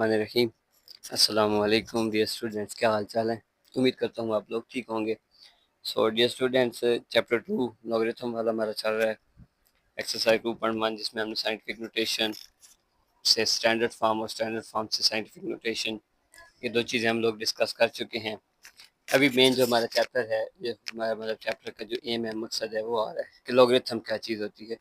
बिस्मिल्लाहिर्रहमानिर्रहीम। अस्सलामु अलैकुम डियर स्टूडेंट्स, क्या हाल चाल है। उम्मीद करता हूँ आप लोग ठीक होंगे। So dear students, chapter 2 logarithm वाला हमारा चल रहा है, एक्सरसाइज 2.1, जिसमें हमने साइंटिफिक नोटेशन से स्टैंडर्ड फॉर्म और स्टैंडर्ड फॉर्म से साइंटिफिक नोटेशन, ये दो चीज़ें हम लोग डिस्कस कर चुके हैं। अभी मेन जो हमारा चैप्टर है, ये हमारा मतलब चैप्टर का जो एम है, मकसद है, वो आ रहा है कि लॉगरिथम क्या चीज़ होती है।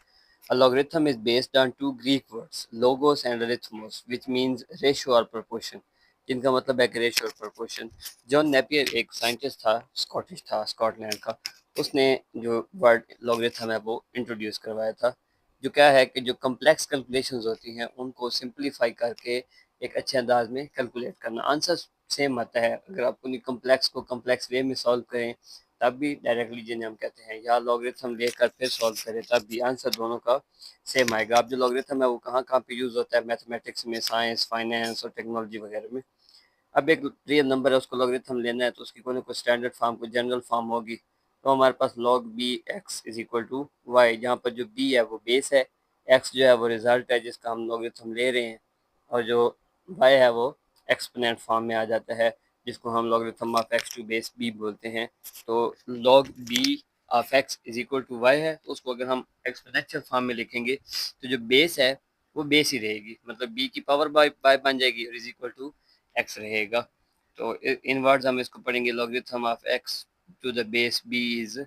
A logarithm is based on two Greek words, logos and arithmos, which means ratio or proportion, जिनका मतलब है कि रेशियो और प्रोपोर्शन। जॉन नेपियर एक साइंटिस्ट था, स्कॉटिश था, स्कॉटलैंड का। उसने जो वर्ड लॉगरिथम है वो इंट्रोड्यूस करवाया था, जो क्या है कि जो कम्प्लेक्स कैलकुलेशंस होती हैं उनको सिंप्लीफाई करके एक अच्छे अंदाज में कैलकुलेट करना। आंसर सेम आता है अगर आप उन्हीं कम्प्लेक्स को कम्प्लेक्स वे में सॉल्व करें, तब भी डायरेक्टली जिन्हें हम कहते हैं, या लॉगरिथम लेकर फिर सॉल्व करें, तब भी आंसर दोनों का सेम आएगा। अब जो लॉगरिथम है वो कहाँ कहाँ पे यूज़ होता है, मैथमेटिक्स में, साइंस, फाइनेंस और टेक्नोलॉजी वगैरह में। अब एक रियल नंबर है, उसको लॉगरिथम लेना है तो उसकी कोई ना कोई स्टैंडर्ड फॉर्म, कोई जनरल फॉर्म होगी। तो हमारे पास log b x is equal to y, जहाँ पर जो b है वो बेस है, x जो है वो रिजल्ट है जिसका हम लॉगरिथम ले रहे हैं, और जो y है वो एक्सपोनेंट फॉर्म में आ जाता है, जिसको हम logarithm of x to base b बोलते हैं। तो log b of x is equal to y है, तो उसको अगर हम एक्सपोनेंशियल फॉर्म में लिखेंगे तो जो बेस है वो बेस ही रहेगी, मतलब b की पावर बाय बन जाएगी और इज इक्वल टू x रहेगा। तो इन वर्ड्स हम इसको पढ़ेंगे, logarithm of x to the base b is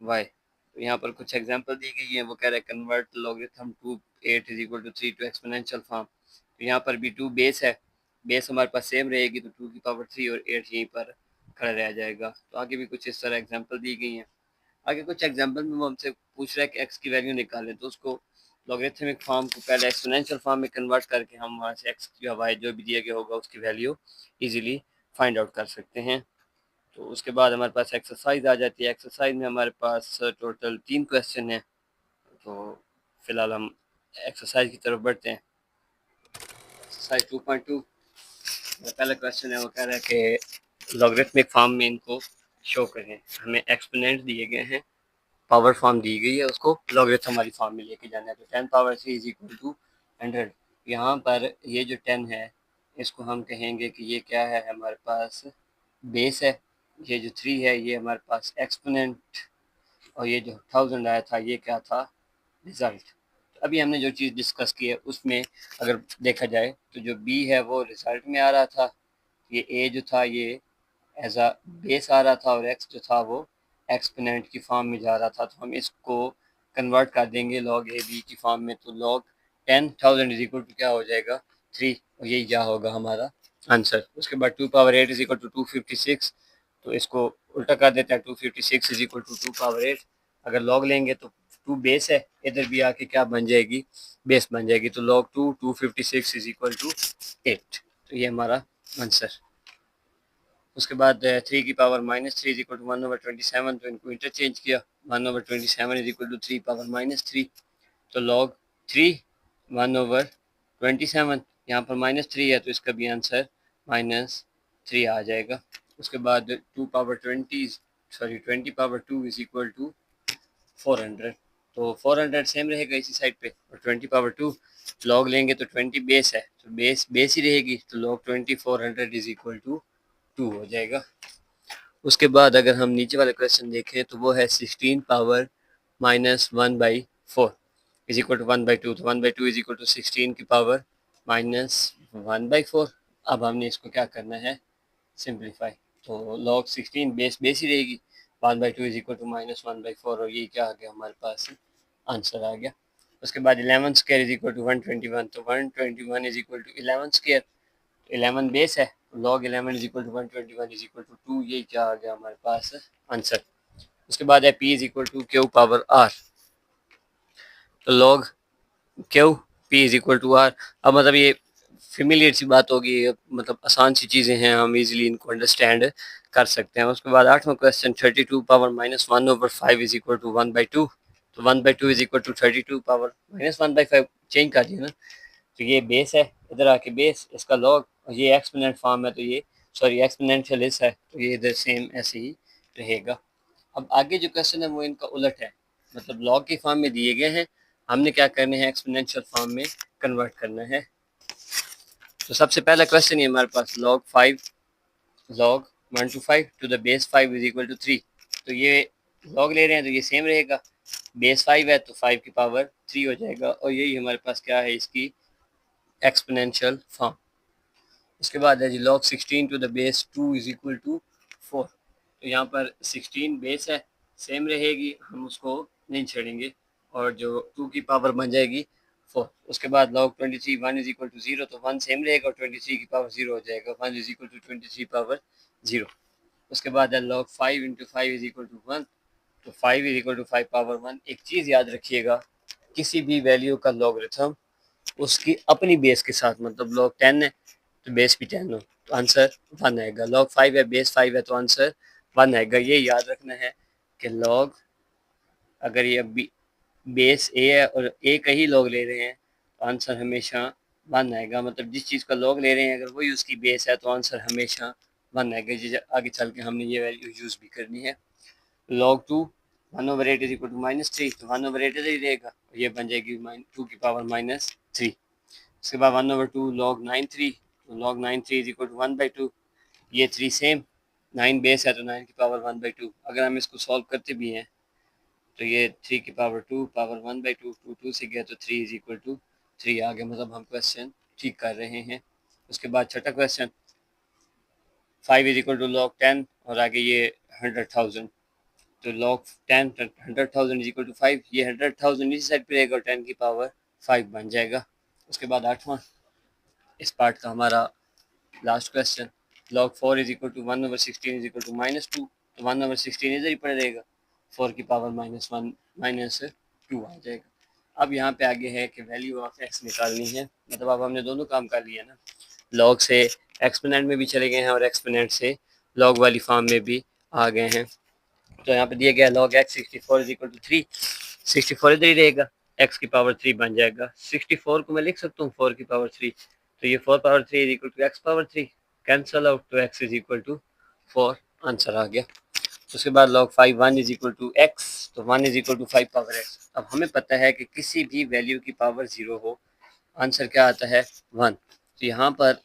y। तो यहाँ पर कुछ एग्जांपल दी गई है, वो कह रहा है convert logarithm to 8 is equal to 3 to exponential form. तो यहाँ पर भी 2 बेस है, बेस हमारे पास सेम रहेगी, तो 2 की पावर 3 और 8 यहीं पर खड़ा रह जाएगा। तो आगे भी कुछ इस तरह एग्जाम्पल दी गई हैं। आगे कुछ एग्जाम्पल में वो हमसे पूछ रहा है कि x की वैल्यू निकालें, तो उसको लॉगरिथमिक फॉर्म को पहले एक्सपोनेंशियल फॉर्म में कन्वर्ट करके हम वहाँ से x या y जो भी दिया गया होगा उसकी वैल्यू इजीली फाइंड आउट कर सकते हैं। तो उसके बाद हमारे पास एक्सरसाइज आ जाती है। एक्सरसाइज में हमारे पास टोटल 3 क्वेश्चन हैं। तो फिलहाल हम एक्सरसाइज की तरफ बढ़ते हैं। एक्सरसाइज 2.2 पहला क्वेश्चन है, वो कह रहा है कि लॉगरिथमिक फॉर्म में इनको शो करें। हमें एक्सपोनेंट दिए गए हैं, पावर फॉर्म दी गई है, उसको लॉगरिथम वाली फॉर्म में लेके जाना है। तो 10 पावर 3 इज इक्वल टू 100। यहाँ पर ये जो 10 है इसको हम कहेंगे कि ये क्या है, हमारे पास बेस है। ये जो 3 है ये हमारे पास एक्सपोनेंट, और ये जो 1000 आया था ये क्या था, रिजल्ट। तो अभी हमने जो चीज़ डिस्कस की है उसमें अगर देखा जाए तो जो बी है वो रिजल्ट में आ रहा था, ये ए जो था ये एज अ बेस आ रहा था, और एक्स जो था वो एक्सपोनेंट की फॉर्म में जा रहा था। तो हम इसको कन्वर्ट कर देंगे लॉग ए बी की फॉर्म में। तो लॉग 10,000 इज इक्वल टू क्या हो जाएगा, 3, और यही क्या होगा हमारा आंसर। उसके बाद 2 पावर 8 इज इक्वल टू 256। तो इसको उल्टा कर देते हैं, 256 इज इक्वल टू 2 पावर 8। अगर लॉग लेंगे तो 2 बेस है, इधर भी आके क्या बन जाएगी, बेस बन जाएगी। तो लॉग 256 इज इक्वल टू 8। तो ये हमारा आंसर। उसके बाद 3 की पावर -3 इज इक्वल टू 1/27। तो इनको इंटरचेंज किया, 1/27 इज इक्वल टू 3 पावर -3। तो लॉग 3 1/27, यहाँ पर -3 है तो इसका भी आंसर -3 आ जाएगा। उसके बाद 20 पावर 2 इज इक्वल टू 400। तो 400 सेम रहेगा इसी साइड पे, और 20 पावर 2 लॉग लेंगे तो 20 बेस है, तो बेस ही रहेगी। तो लॉग 2400 इज इक्वल टू 2 हो जाएगा। उसके बाद अगर हम नीचे वाला क्वेश्चन देखें तो वो है 16 पावर -1/4 इज इक्वल टू 1/2। तो 1/2 इज इक्वल टू 16 की पावर -1/4। अब हमने इसको क्या करना है, सिंप्लीफाई। तो लॉग 16 बेस ही रहेगी, 1/2 इज इक्वल टू -1/4, और ये क्या आ गया हमारे पास, आंसर आ गया। उसके बाद 11 स्क्वायर इज इक्वल टू 121। तो 121 is equal to 11 square, 11 base है, log 11 is equal to 121 is equal to 2, ये क्या आ गया हमारे पास आंसर। उसके बाद है p is equal to q power r। तो log q p is equal to r। अब मतलब ये फेमिलियर सी बात होगी, मतलब आसान सी चीज़ें हैं, हम इजीली इनको अंडरस्टैंड कर सकते हैं। उसके बाद 8वां question 32 power -1/5 is equal to 1/2। तो 1/2 is equal to 32 power -1/5, change कर दिया ना। तो ये बेस है, इधर आके बेस, इसका लॉग, और ये एक्सपोनेंट फॉर्म है तो ये एक्सपोनेंशियल इस है, तो ये इधर सेम ऐसे ही रहेगा। अब आगे जो क्वेश्चन है वो इनका उलट है, मतलब लॉग की फॉर्म में दिए गए हैं, हमने क्या करने हैं, एक्सपोनेंशियल फॉर्म में कन्वर्ट करना है। तो सबसे पहला क्वेश्चन है हमारे पास log 1 to 5 to the base 5 is equal to 3। तो ये log ले रहे हैं तो ये सेम रहेगा, बेस 5 है तो 5 की पावर 3 हो जाएगा, और यही हमारे पास क्या है, इसकी एक्सपोनेंशियल फॉर्म। उसके बाद है जी log 16 to the base 2 is equal to 4। तो यहाँ पर 16 बेस है, सेम रहेगी, हम उसको नहीं छेड़ेंगे, और जो 2 की पावर बन जाएगी 4। उसके बाद log 23 1 is equal to 0, तो 1 सेम रहेगा और 23 की पावर 0 हो जाएगा, 1 is equal to 23 पावर 0। उसके बाद है log 5 into 5 is equal to 1, तो 5 is equal to 5 पावर 1। एक चीज़ याद रखिएगा, किसी भी वैल्यू का लॉगरिथम उसकी अपनी बेस के साथ, मतलब log 10 है तो बेस भी 10 हो तो आंसर 1 आएगा, log 5 है बेस 5 है तो आंसर 1 आएगा। ये याद रखना है कि log, अगर ये बेस ए है और ए का ही log ले रहे हैं तो आंसर हमेशा 1 आएगा, मतलब जिस चीज़ का log ले रहे हैं अगर वही उसकी बेस है तो आंसर हमेशा 1 आएगा। आगे चल के हमने ये वैल्यू यूज़ भी करनी है। log 2 1/8 is equal to -3, तो 1/8 ही रहेगा, ये बन जाएगी 2 की पावर -3। उसके बाद 1/2 log 9/3, तो log 9/3 is equal to 1/2, ये 3 सेम, 9 बेस है तो 9 की पावर 1/2। अगर हम इसको सॉल्व करते भी हैं तो ये 3 की पावर 2 पावर 1/2, 2 से गया तो 3 is equal to 3 आ गया, मतलब हम क्वेश्चन ठीक कर रहे हैं। उसके बाद छठा question 5 is equal to log 10 और आगे ये 100,000, तो log 10 100,000 is equal to 5, ये 100,000 इसी साइड पे रहेगा और 10 की पावर 5 बन जाएगा। उसके बाद आठवां इस पार्ट का हमारा last question log 4 is equal to 1/16 is equal to -2, तो 1/16 इधर ही पड़ रहेगा, 4 की पावर -2 आ जाएगा। अब यहाँ पे आगे है कि वैल्यू ऑफ x निकालनी है, मतलब अब हमने दोनों काम कर लिया ना, log से एक्सपोनेंट में भी चले गए हैं और एक्सपोनेंट से log वाली फॉर्म में भी आ गए हैं। तो यहाँ पे दिया गया log x 64 is equal to 3, 64 इधर ही रहेगा, x की पावर 3 बन जाएगा। 64 को मैं लिख सकता हूँ 4 की पावर 3, तो ये 4 power 3 is equal to x power 3, cancel out, तो x is equal to 4 answer आ गया। उसके बाद log 5 1 is equal to x, तो 1 is equal to 5 power x। अब हमें पता है कि किसी भी वैल्यू की पावर 0 हो आंसर क्या आता है 1, तो यहाँ पर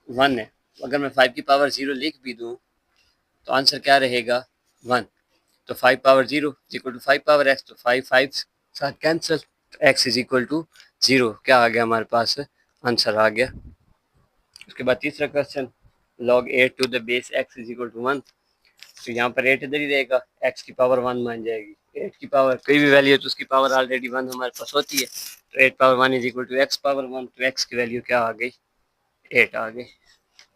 1 है, अगर मैं 5 की पावर 0 लिख भी दूँ तो आंसर क्या रहेगा 1, तो 5 power 0 is equal to 5 power x, तो 5 साथ कैंसिल, तो x इज इक्वल टू 0 क्या आ गया हमारे पास आंसर आ गया। उसके बाद तीसरा question log 8 to the base x is equal to 1, तो यहाँ पर 8 इधर ही रहेगा, x की पावर 1 मान जाएगी, 8 की पावर कोई भी वैल्यू है तो उसकी पावर ऑलरेडी 1 हमारे पास होती है, तो 8 power 1 is equal to x power 1, तो x की वैल्यू क्या आ गई 8 आ गई।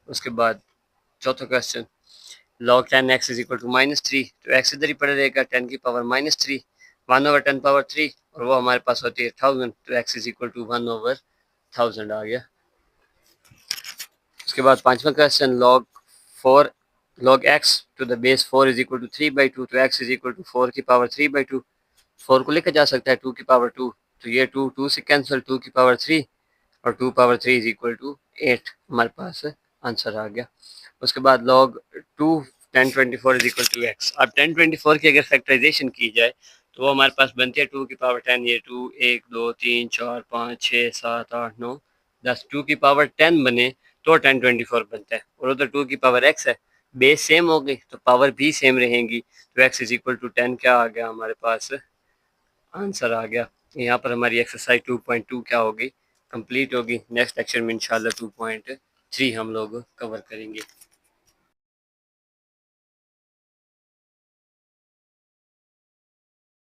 उसके बाद चौथा question log 10x is equal to -3, तो x इधर ही पड़ा रहेगा, 10 की पावर -3, 1/10 पावर 3 और वो हमारे पास होती है 1000, तो x इज इक्वल टू 1/1000 आ गया। उसके बाद पांचवा क्वेश्चन log x to the base 4 is equal to 3/2, तो x इज इक्वल टू 4 की पावर 3/2, 4 को लिखा जा सकता है 2 की पावर 2, तो ये 2 से कैंसिल, 2 की पावर 3 और 2 पावर 3 इज इक्वल टू 8 हमारे पास आंसर आ गया। उसके बाद log 2 1024 is equal to x। अब 1024 की अगर फैक्टराइजेशन की जाए तो वो हमारे पास बनती है 2 की पावर 10, ये 2 1 2 3 4 5 6 7 8 9 10, 2 की पावर 10 बने तो 1024 बनता है, और उधर 2 की पावर x है, बेस सेम हो गई तो पावर भी सेम रहेंगी, तो x इज इक्वल टू 10 क्या आ गया हमारे पास आंसर आ गया। यहाँ पर हमारी एक्सरसाइज 2.2 क्या होगी कंप्लीट होगी। नेक्स्ट लेक्चर में इंशाल्लाह 2.3 हम लोग कवर करेंगे।